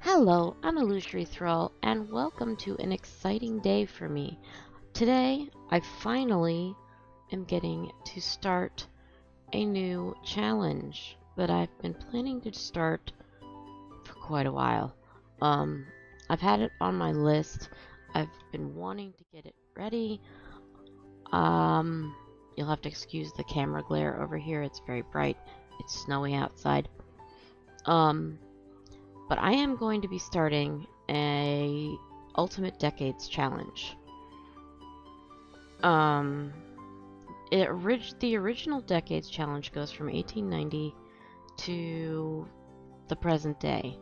Hello, I'm Illusory Thrall, and welcome to an exciting day for me. Today, I finally am getting to start a new challenge that I've been planning to start for quite a while. I've had it on my list. I've been wanting to get it ready. You'll have to excuse the camera glare over here. It's very bright. It's snowy outside. But I am going to be starting a Ultimate Decades challenge. The original Decades challenge goes from 1890 to the present day.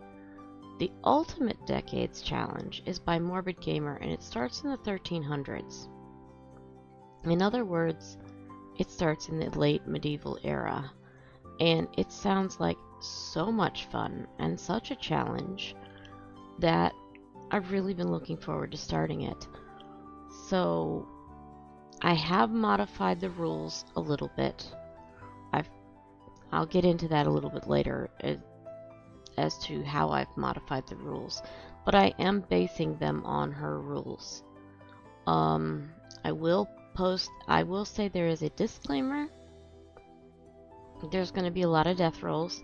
The Ultimate Decades challenge is by Morbid Gamer, and it starts in the 1300's. In other words, it starts in the late medieval era, and it sounds like so much fun and such a challenge that I've really been looking forward to starting it. So I have modified the rules a little bit. I'll get into that a little bit later as to how I've modified the rules, but I am basing them on her rules. I will say there is a disclaimer. There's going to be a lot of death rolls,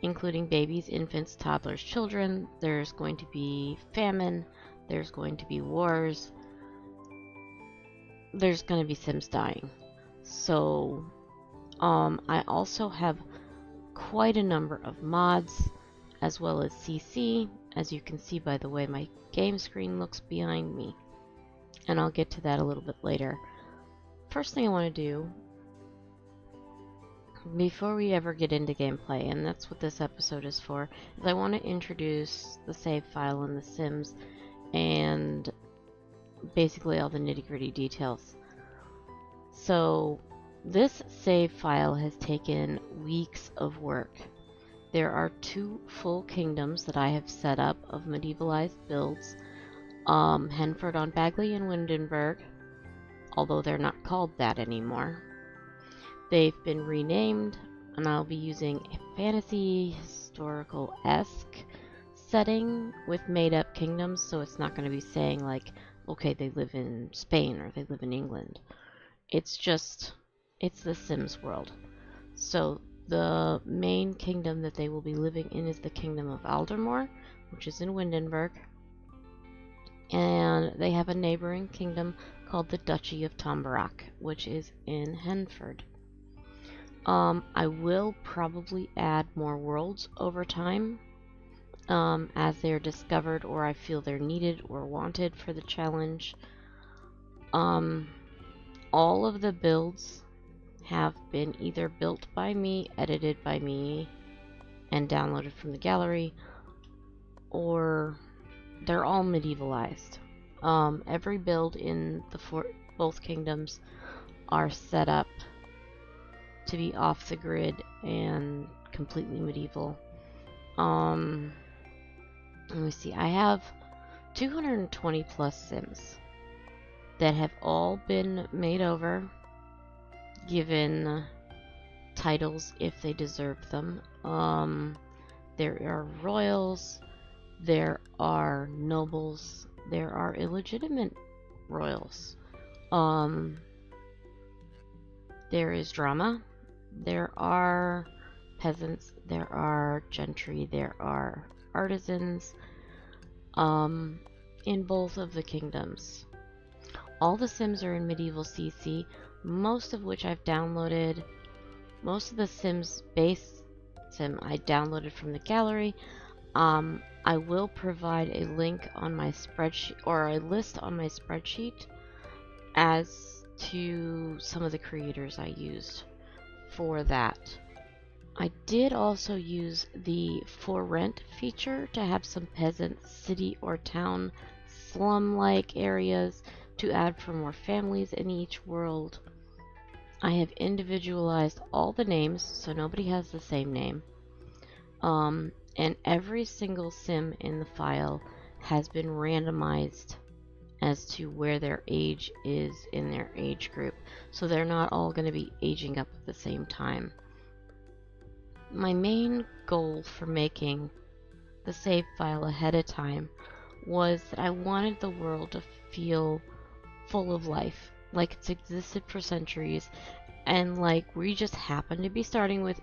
including babies, infants, toddlers, children. There's going to be famine. There's going to be wars. There's going to be Sims dying. So, I also have quite a number of mods, as well as CC, as you can see by the way my game screen looks behind me. And I'll get to that a little bit later. First thing I want to do, before we ever get into gameplay, and that's what this episode is for, is I want to introduce the save file in The Sims and basically all the nitty-gritty details. So this save file has taken weeks of work. There are 2 full kingdoms that I have set up of medievalized builds, Henford-on-Bagley and Windenburg, although they're not called that anymore. They've been renamed, and I'll be using a fantasy historical-esque setting with made-up kingdoms, so it's not going to be saying like, okay, they live in Spain or they live in England. It's the Sims world. So the main kingdom that they will be living in is the Kingdom of Aldermore, which is in Windenburg, and they have a neighboring kingdom called the Duchy of Tombarak, which is in Henford. I will probably add more worlds over time as they're discovered or I feel they're needed or wanted for the challenge. All of the builds have been either built by me, edited by me, and downloaded from the gallery, or they're all medievalized. Every build in both kingdoms are set up to be off the grid and completely medieval. Let me see, I have 220 plus Sims that have all been made over, given titles if they deserve them. There are royals, there are nobles, there are illegitimate royals. There is drama. There are peasants, there are gentry, there are artisans in both of the kingdoms. All the Sims are in medieval CC, most of which I've downloaded. Most of the Sims base Sim I downloaded from the gallery. I will provide a link on my spreadsheet, or a list on my spreadsheet, as to some of the creators I used for that. I did also use the for rent feature to have some peasant city or town slum-like areas to add for more families in each world. I have individualized all the names so nobody has the same name. And every single Sim in the file has been randomized as to where their age is in their age group, so they're not all going to be aging up at the same time. My main goal for making the save file ahead of time was that I wanted the world to feel full of life, like it's existed for centuries, and like we just happen to be starting with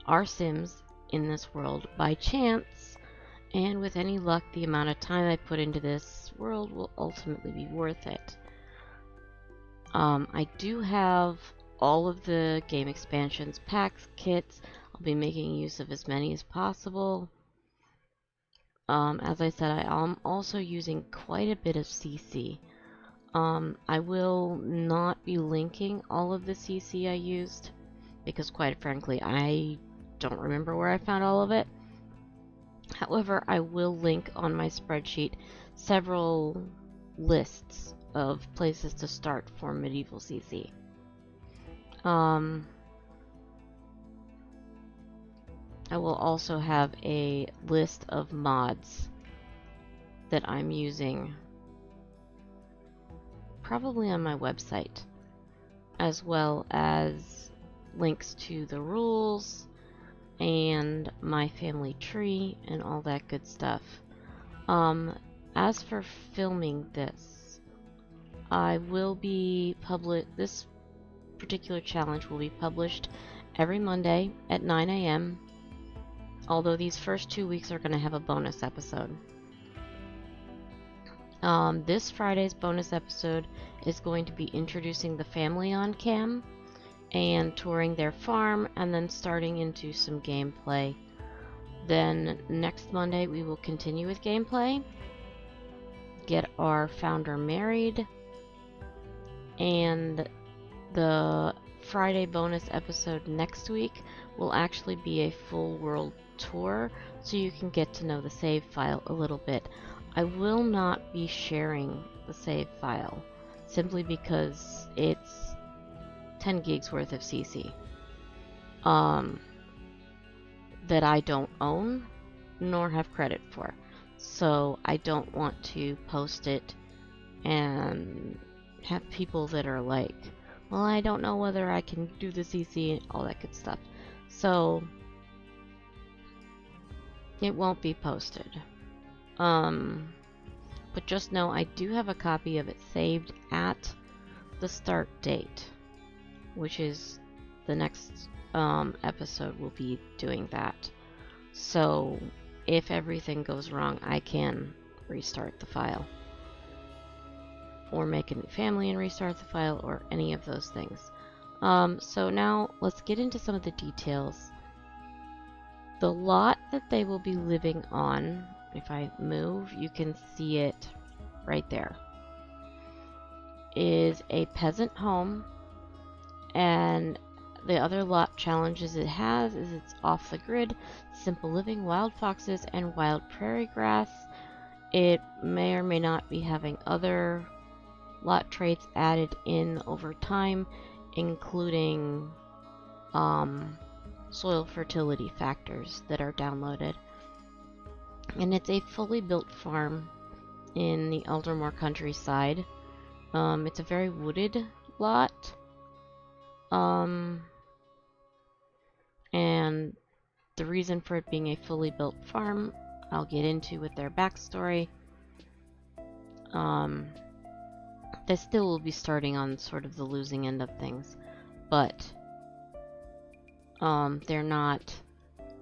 our Sims in this world by chance, and with any luck, the amount of time I put into this world will ultimately be worth it. I do have all of the game expansions, packs, kits. I'll be making use of as many as possible. As I said, I am also using quite a bit of CC. I will not be linking all of the CC I used because, quite frankly, I don't remember where I found all of it. However, I will link on my spreadsheet several lists of places to start for medieval CC. I will also have a list of mods that I'm using, probably on my website, as well as links to the rules and my family tree and all that good stuff. As for filming this, I will be this particular challenge will be published every Monday at 9 a.m. Although these first 2 weeks are going to have a bonus episode. This Friday's bonus episode is going to be introducing the family on cam and touring their farm, and then starting into some gameplay. Then next Monday we will continue with gameplay, get our founder married, and the Friday bonus episode next week will actually be a full world tour, so you can get to know the save file a little bit. I will not be sharing the save file simply because it's 10 gigs worth of CC that I don't own nor have credit for, so I don't want to post it and have people that are like, well, I don't know whether I can do the CC and all that good stuff, so it won't be posted. But just know I do have a copy of it saved at the start date, which is the next episode will be doing that. So if everything goes wrong, I can restart the file, or make a new family and restart the file, or any of those things. So now let's get into some of the details. The lot that they will be living on, if I move, you can see it right there, is a peasant home, and the other lot challenges it has is it's off the grid, simple living, wild foxes, and wild prairie grass. It may or may not be having other lot traits added in over time, including soil fertility factors that are downloaded. And it's a fully built farm in the Eldermore countryside. It's a very wooded lot. And the reason for it being a fully built farm, I'll get into with their backstory. They still will be starting on sort of the losing end of things, but they're not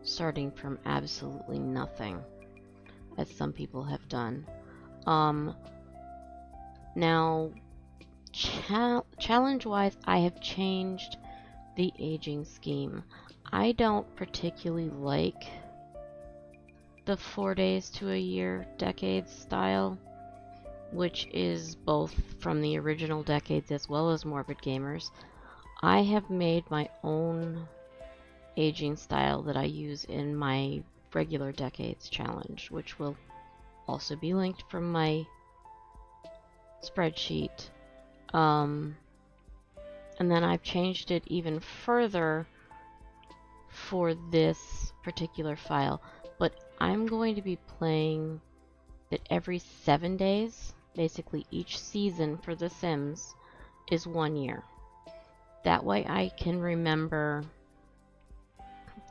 starting from absolutely nothing, as some people have done. Now, challenge-wise, I have changed the aging scheme. I don't particularly like the 4 days to a year decades style, which is both from the original decades as well as Morbid Gamers. I have made my own aging style that I use in my regular decades challenge, which will also be linked from my spreadsheet. And then I've changed it even further for this particular file, but I'm going to be playing that every 7 days. Basically, each season for The Sims is 1 year. That way I can remember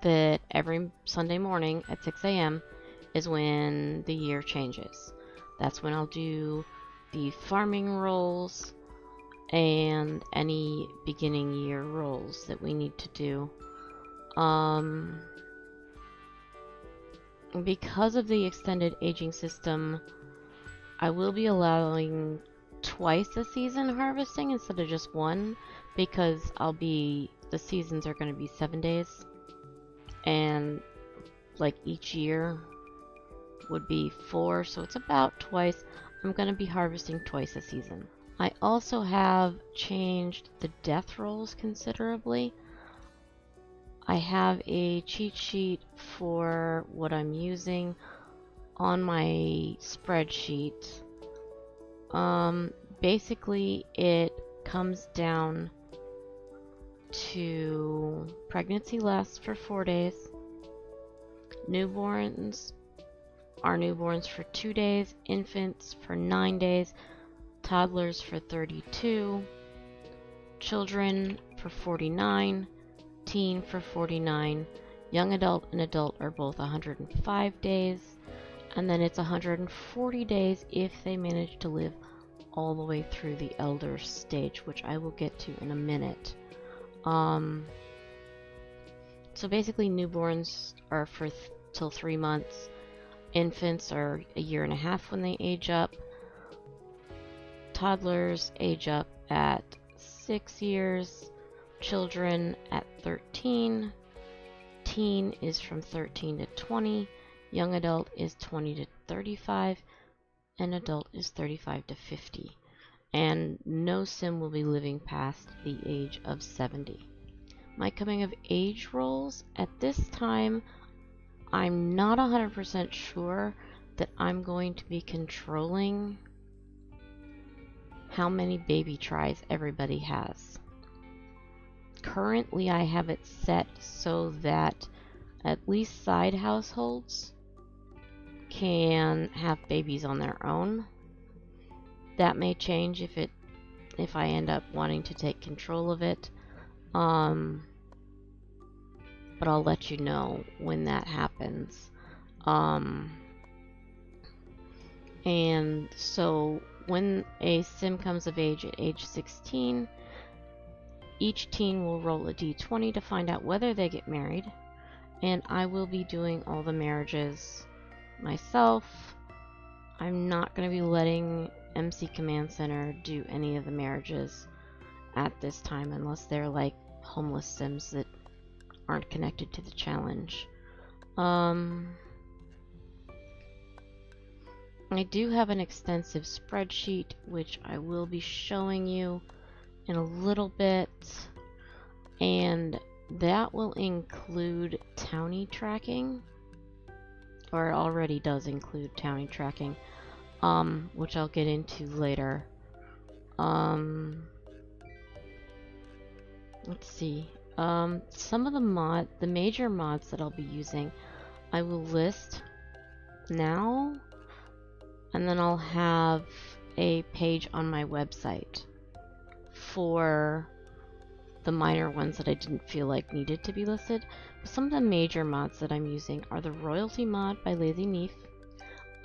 that every Sunday morning at 6 a.m. is when the year changes. That's when I'll do the farming rolls and any beginning year rolls that we need to do. Because of the extended aging system, I will be allowing twice a season harvesting instead of just one, because the seasons are going to be 7 days, and like each year would be 4, so it's about twice. I'm going to be harvesting twice a season. I also have changed the death rolls considerably. I have a cheat sheet for what I'm using on my spreadsheet. Basically it comes down to pregnancy lasts for 4 days, newborns are newborns for 2 days, infants for 9 days, toddlers for 32, children for 49, teen for 49, young adult and adult are both 105 days, and then it's 140 days if they manage to live all the way through the elder stage, which I will get to in a minute. So basically newborns are for till 3 months, infants are 1.5 years when they age up, toddlers age up at 6 years, children at 13, teen is from 13 to 20, young adult is 20 to 35, and adult is 35 to 50. And no sim will be living past the age of 70. My coming of age rolls, at this time, I'm not 100% sure that I'm going to be controlling how many baby tries everybody has. Currently I have it set so that at least side households can have babies on their own. That may change if I end up wanting to take control of it. But I'll let you know when that happens. And so when a sim comes of age at age 16, each teen will roll a d20 to find out whether they get married, and I will be doing all the marriages myself. I'm not going to be letting MC Command Center do any of the marriages at this time unless they're like homeless sims that aren't connected to the challenge. I do have an extensive spreadsheet which I will be showing you in a little bit, and that will include townie tracking, or it already does include townie tracking, which I'll get into later. Let's see. Some of the major mods that I'll be using, I will list now, and then I'll have a page on my website for the minor ones that I didn't feel like needed to be listed. Some of the major mods that I'm using are the Royalty mod by Lazy Neef,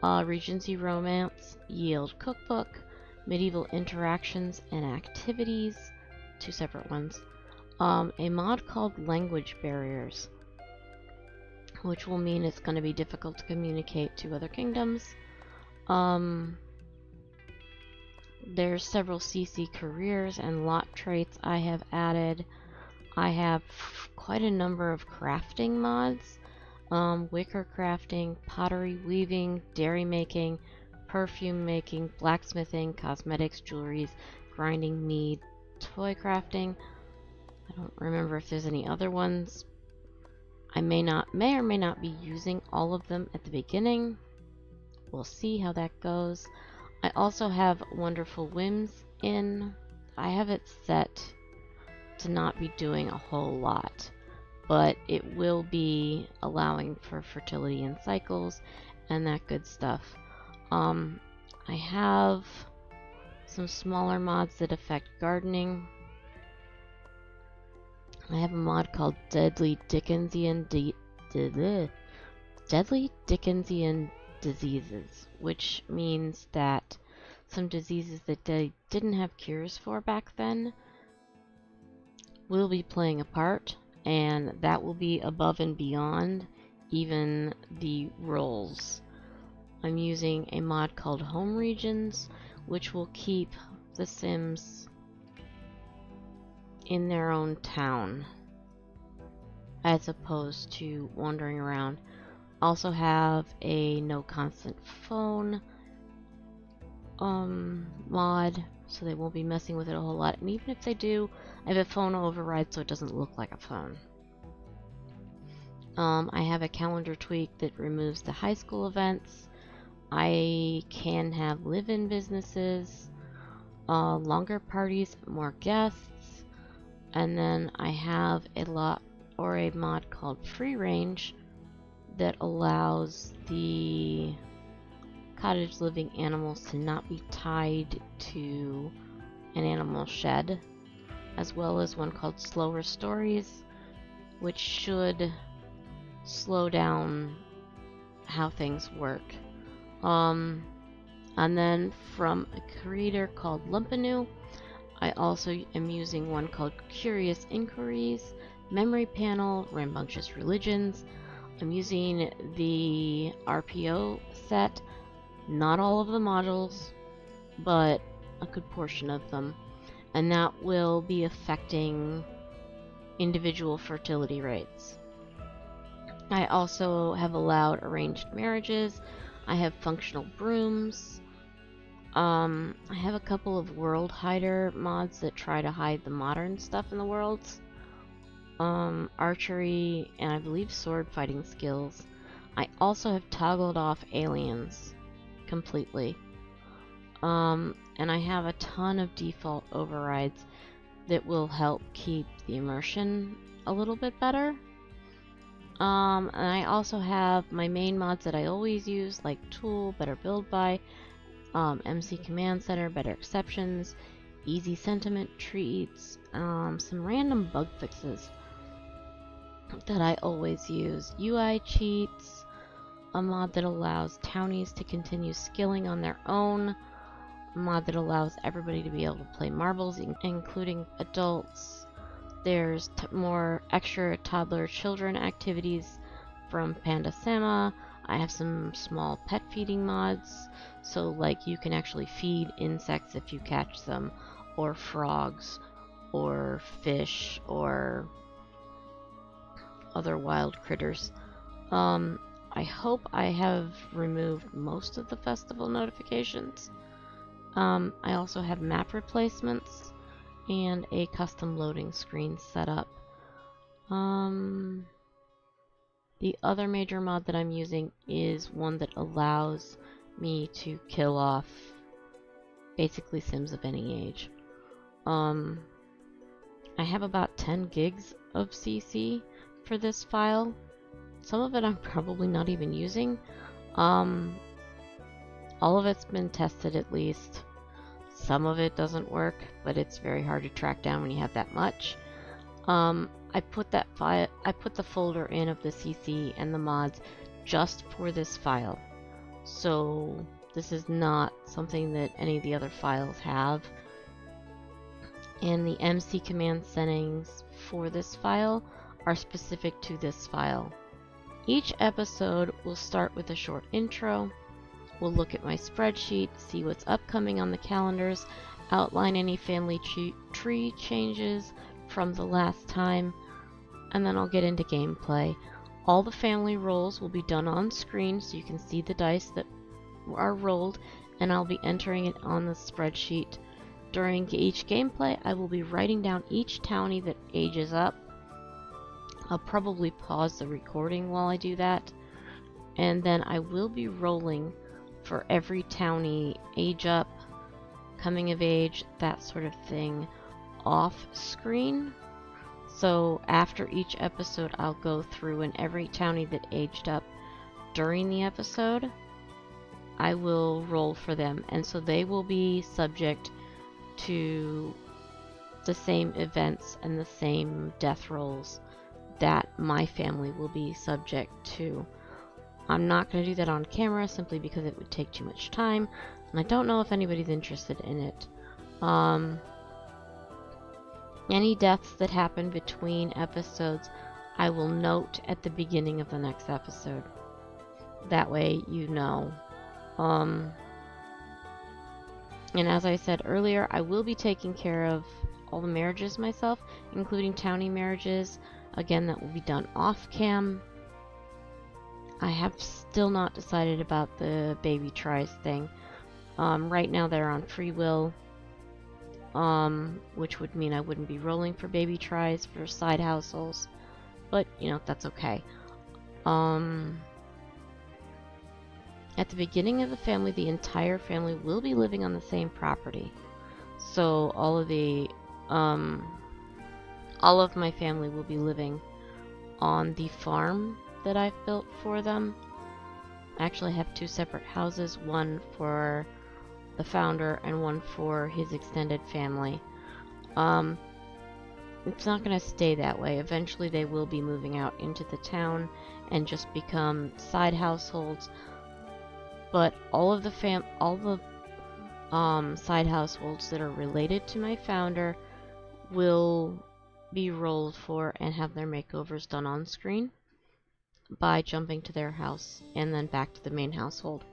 Regency Romance, Yield Cookbook, Medieval Interactions and Activities, 2 separate ones, a mod called Language Barriers, which will mean it's going to be difficult to communicate to other kingdoms. There's several CC careers and lot traits I have added. I have quite a number of crafting mods, wicker crafting, pottery weaving, dairy making, perfume making, blacksmithing, cosmetics, jewelries, grinding mead, toy crafting. I don't remember if there's any other ones. I may or may not be using all of them at the beginning. We'll see how that goes. I also have Wonderful Whims in. I have it set to not be doing a whole lot, but it will be allowing for fertility and cycles and that good stuff. I have some smaller mods that affect gardening. I have a mod called Deadly Dickensian deadly Dickensian diseases, which means that some diseases that they didn't have cures for back then will be playing a part, and that will be above and beyond even the roles. I'm using a mod called Home Regions, which will keep the Sims in their own town as opposed to wandering around. Also have a no constant phone mod, so they won't be messing with it a whole lot. And even if they do, I have a phone override so it doesn't look like a phone. I have a calendar tweak that removes the high school events. I can have live-in businesses, longer parties, more guests, and then I have a mod called Free Range that allows the cottage living animals to not be tied to an animal shed, as well as one called Slower Stories, which should slow down how things work. And then from a creator called Lumpanu, I also am using one called Curious Inquiries, Memory Panel, Rambunctious Religions. I'm using the RPO set, not all of the modules, but a good portion of them, and that will be affecting individual fertility rates. I also have allowed arranged marriages. I have functional brooms. I have a couple of world hider mods that try to hide the modern stuff in the worlds. Archery, and I believe sword fighting skills. I also have toggled off aliens completely. And I have a ton of default overrides that will help keep the immersion a little bit better. And I also have my main mods that I always use, like Tool, Better Build By, MC Command Center, Better Exceptions, Easy Sentiment Treats, some random bug fixes that I always use. UI Cheats, a mod that allows townies to continue skilling on their own, a mod that allows everybody to be able to play marbles, including adults. There's more extra toddler children activities from Panda Sama. I have some small pet feeding mods, so like you can actually feed insects if you catch them, or frogs, or fish, or other wild critters. I hope I have removed most of the festival notifications. I also have map replacements and a custom loading screen set up. The other major mod that I'm using is one that allows me to kill off basically Sims of any age. I have about 10 gigs of CC for this file. Some of it I'm probably not even using. All of it's been tested at least. Some of it doesn't work, but it's very hard to track down when you have that much. I put the folder in of the CC and the mods just for this file. So this is not something that any of the other files have. And the MC command settings for this file are specific to this file. Each episode will start with a short intro. We'll look at my spreadsheet, see what's upcoming on the calendars, outline any family tree changes from the last time, and then I'll get into gameplay. All the family rolls will be done on screen so you can see the dice that are rolled, and I'll be entering it on the spreadsheet. During each gameplay, I will be writing down each townie that ages up. I'll probably pause the recording while I do that, and then I will be rolling for every townie age up, coming of age, that sort of thing, off screen. So after each episode, I'll go through, and every townie that aged up during the episode, I will roll for them, and so they will be subject to the same events and the same death rolls that my family will be subject to. I'm not going to do that on camera simply because it would take too much time, and I don't know if anybody's interested in it. Any deaths that happen between episodes, I will note at the beginning of the next episode. That way you know. And as I said earlier, I will be taking care of all the marriages myself, including townie marriages. Again, that will be done off cam. I have still not decided about the baby tries thing. Right now they're on free will, which would mean I wouldn't be rolling for baby tries for side households, but you know, that's okay. At the beginning of the family, the entire family will be living on the same property. So all of my family will be living on the farm that I've built for them. I actually have 2 separate houses, one for the founder and one for his extended family. It's not going to stay that way. Eventually they will be moving out into the town and just become side households. But all the side households that are related to my founder will be rolled for and have their makeovers done on screen by jumping to their house and then back to the main household.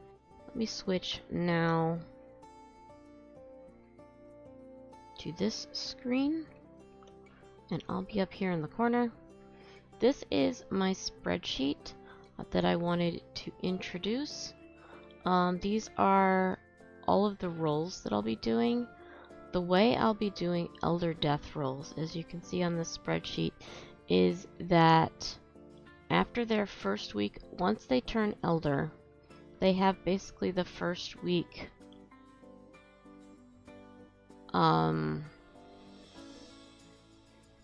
Let me switch now to this screen, and I'll be up here in the corner. This is my spreadsheet that I wanted to introduce. These are all of the roles that I'll be doing. The way I'll be doing elder death rolls, as you can see on the spreadsheet, is that after their first week, once they turn elder, they have basically the first week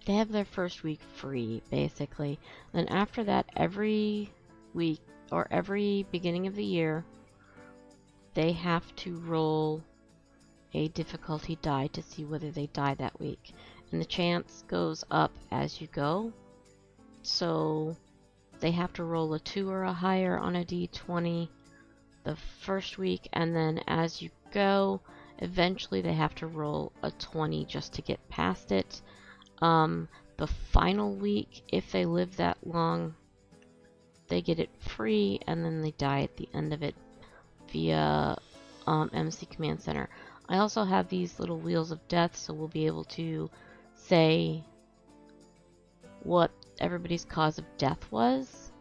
they have their first week free, basically. Then after that, every week or every beginning of the year, they have to roll a difficulty die to see whether they die that week. And the chance goes up as you go. So they have to roll a 2 or a higher on a d20 the first week, and then as you go, eventually they have to roll a 20 just to get past it. The final week, if they live that long, they get it free, and then they die at the end of it via MC Command Center. I also have these little wheels of death, so we'll be able to say what everybody's cause of death was.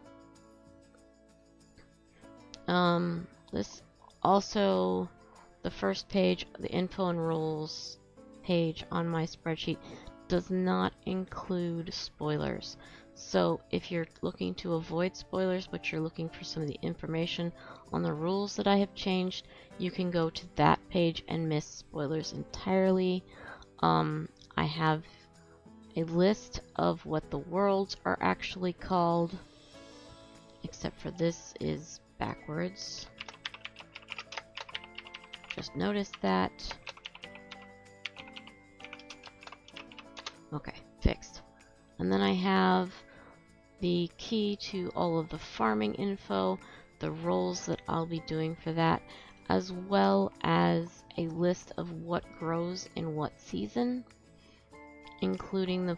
This also, the first page, the info and rules page on my spreadsheet, does not include spoilers. So if you're looking to avoid spoilers, but you're looking for some of the information on the rules that I have changed, you can go to that page and miss spoilers entirely. I have a list of what the worlds are actually called, except for this is backwards. Just noticed that. Okay, fixed. And then I have the key to all of the farming info, the roles that I'll be doing for that, as well as a list of what grows in what season, including the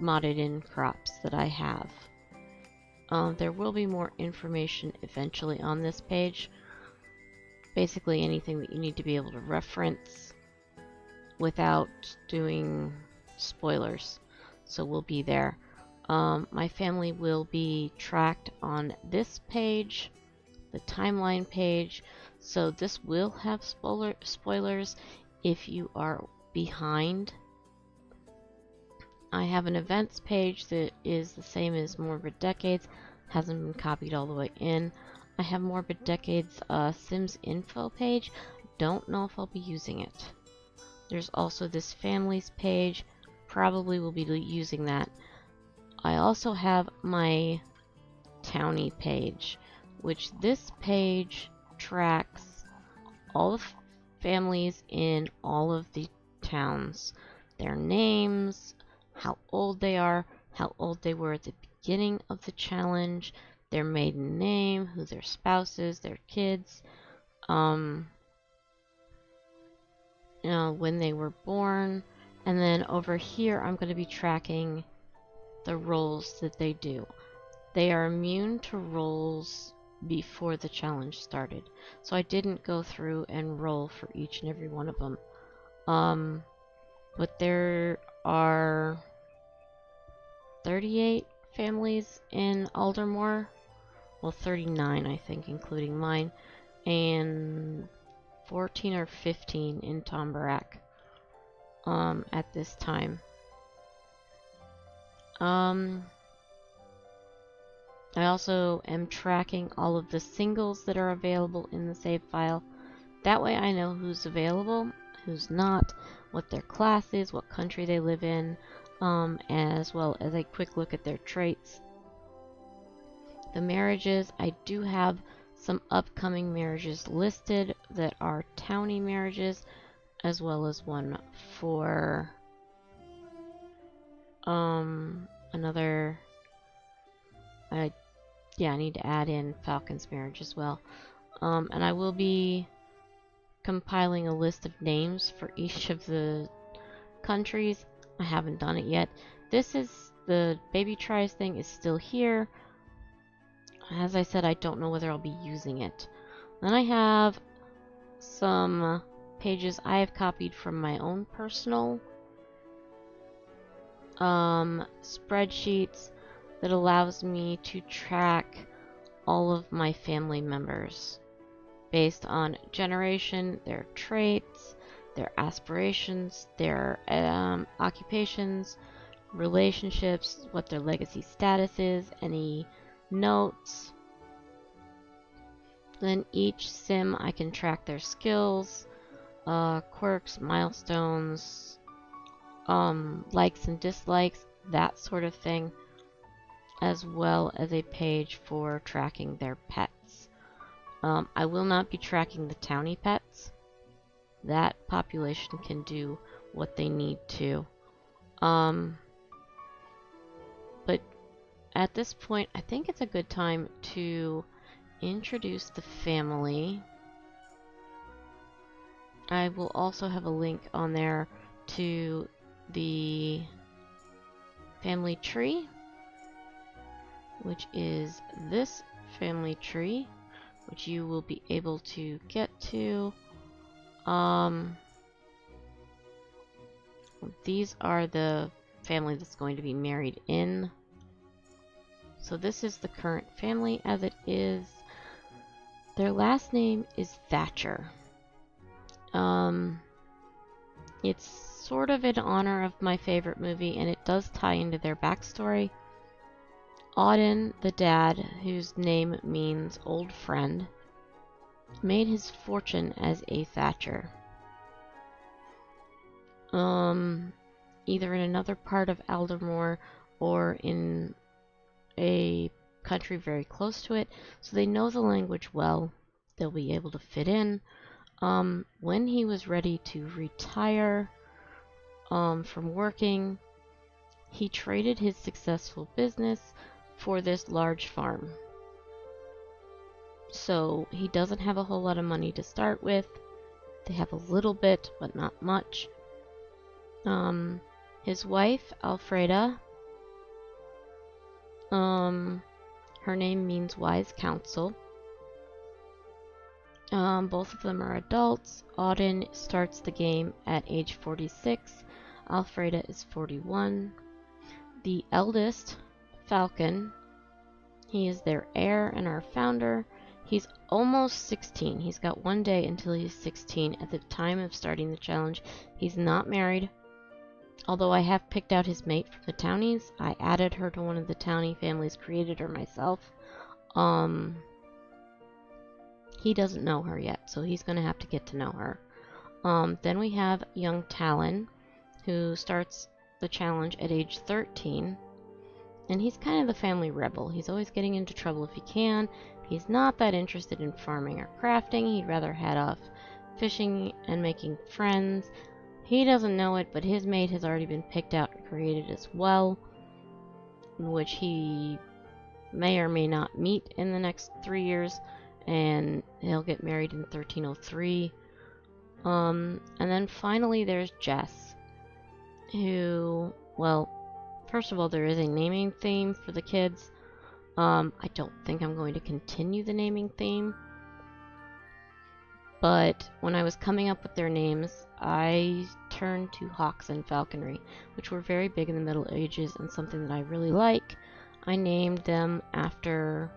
modded in crops that I have. There will be more information eventually on this page. Basically anything that you need to be able to reference without doing spoilers. So we'll be there. My family will be tracked on this page, the timeline page. So this will have spoilers if you are behind. I have an events page that is the same as Morbid Decades, hasn't been copied all the way in. I have Morbid Decades Sims info page. Don't know if I'll be using it. There's also this families page. Probably will be using that. I also have my townie page, which this page tracks all the families in all of the towns, their names, how old they are, how old they were at the beginning of the challenge, their maiden name, who their spouse is, their kids, when they were born, and then over here I'm going to be tracking the rolls that they do. They are immune to rolls before the challenge started, so I didn't go through and roll for each and every one of them. But there are 38 families in Aldermore. Well, 39 I think, including mine, and 14 or 15 in Tombarak at this time. I also am tracking all of the singles that are available in the save file. That way I know who's available, who's not, what their class is, what country they live in, as well as a quick look at their traits. The marriages, I do have some upcoming marriages listed that are townie marriages, as well as one for another. I need to add in Falcon's marriage as well. And I will be compiling a list of names for each of the countries. I haven't done it yet. This is the baby tries thing is still here. As I said, I don't know whether I'll be using it. Then I have some pages I have copied from my own personal spreadsheets that allows me to track all of my family members based on generation, their traits, their aspirations, their occupations, relationships, what their legacy status is, any notes. Then each sim I can track their skills, quirks, milestones, likes and dislikes, that sort of thing, as well as a page for tracking their pets. I will not be tracking the townie pets. That population can do what they need to. But at this point, I think it's a good time to introduce the family. I will also have a link on there to the family tree, which is this family tree, which you will be able to get to. These are the family that's going to be married in. So this is the current family as it is. Their last name is Thatcher. It's sort of in honor of my favorite movie, and it does tie into their backstory. Auden, the dad, whose name means old friend, made his fortune as a Thatcher. Either in another part of Aldermore or in a country very close to it, so they know the language well. They'll be able to fit in. When he was ready to retire from working, he traded his successful business for this large farm. So he doesn't have a whole lot of money to start with. They have a little bit, but not much. His wife, Alfreda, her name means wise counsel. Both of them are adults. Auden starts the game at age 46. Alfreda is 41. The eldest, Falcon, he is their heir and our founder. He's almost 16. He's got one day until he's 16 at the time of starting the challenge. He's not married. Although I have picked out his mate from the townies. I added her to one of the townie families, created her myself. He doesn't know her yet, so he's going to have to get to know her. Then we have young Talon, who starts the challenge at age 13. And he's kind of the family rebel. He's always getting into trouble if he can. He's not that interested in farming or crafting. He'd rather head off fishing and making friends. He doesn't know it, but his mate has already been picked out and created as well, in which he may or may not meet in the next 3 years, and he'll get married in 1303. And then finally there's Jess, who, well, first of all, there is a naming theme for the kids. I don't think I'm going to continue the naming theme, but when I was coming up with their names, I turned to hawks and falconry, which were very big in the Middle Ages and something that I really like. I named them after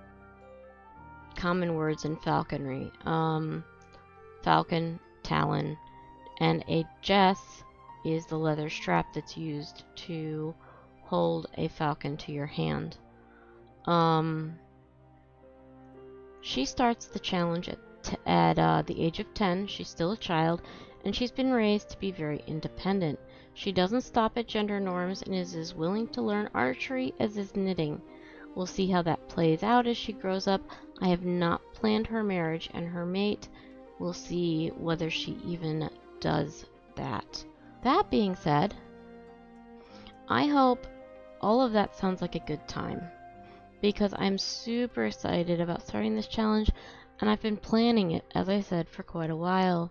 common words in falconry. Falcon, talon, and a jess is the leather strap that's used to hold a falcon to your hand. She starts the challenge at the age of 10. She's still a child, and she's been raised to be very independent. She doesn't stop at gender norms and is as willing to learn archery as is knitting. We'll see how that plays out as she grows up. I have not planned her marriage, and her mate, we'll see whether she even does that. That being said, I hope all of that sounds like a good time, because I'm super excited about starting this challenge, and I've been planning it, as I said, for quite a while.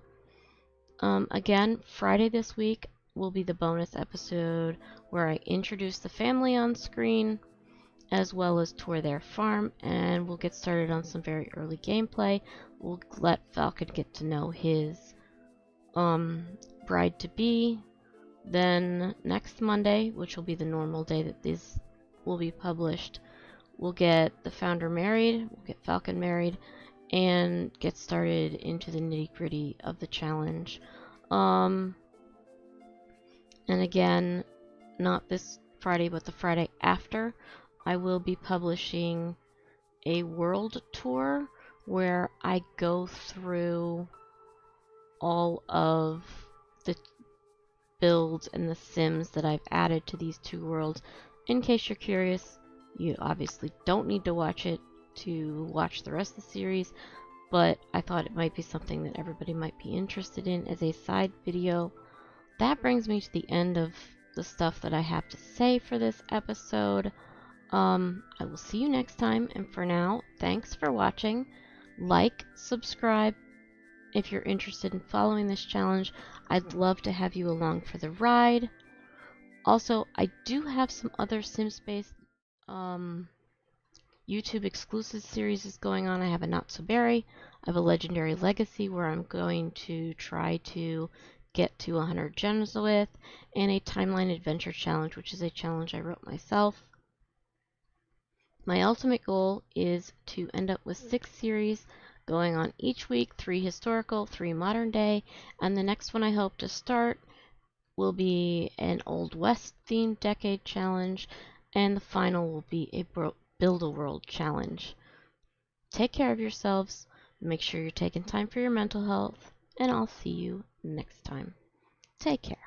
Again, Friday this week will be the bonus episode where I introduce the family on screen, as well as tour their farm, and we'll get started on some very early gameplay. We'll let Falcon get to know his bride-to-be. Then next Monday, which will be the normal day that this will be published, we'll get the founder married, we'll get Falcon married, and get started into the nitty-gritty of the challenge. And again, not this Friday, but the Friday after, I will be publishing a world tour where I go through all of the builds and the sims that I've added to these two worlds. In case you're curious, you obviously don't need to watch it to watch the rest of the series, but I thought it might be something that everybody might be interested in as a side video. That brings me to the end of the stuff that I have to say for this episode. I will see you next time, and for now, thanks for watching. Like, subscribe if you're interested in following this challenge. I'd love to have you along for the ride. Also, I do have some other Sims-based YouTube exclusive series going on. I have a Not So Berry, I have a Legendary Legacy where I'm going to try to get to 100 gems with, and a Timeline Adventure Challenge, which is a challenge I wrote myself. My ultimate goal is to end up with 6 series going on each week, 3 historical, 3 modern day, and the next one I hope to start will be an Old West themed decade challenge, and the final will be a Build-A-World challenge. Take care of yourselves, make sure you're taking time for your mental health, and I'll see you next time. Take care.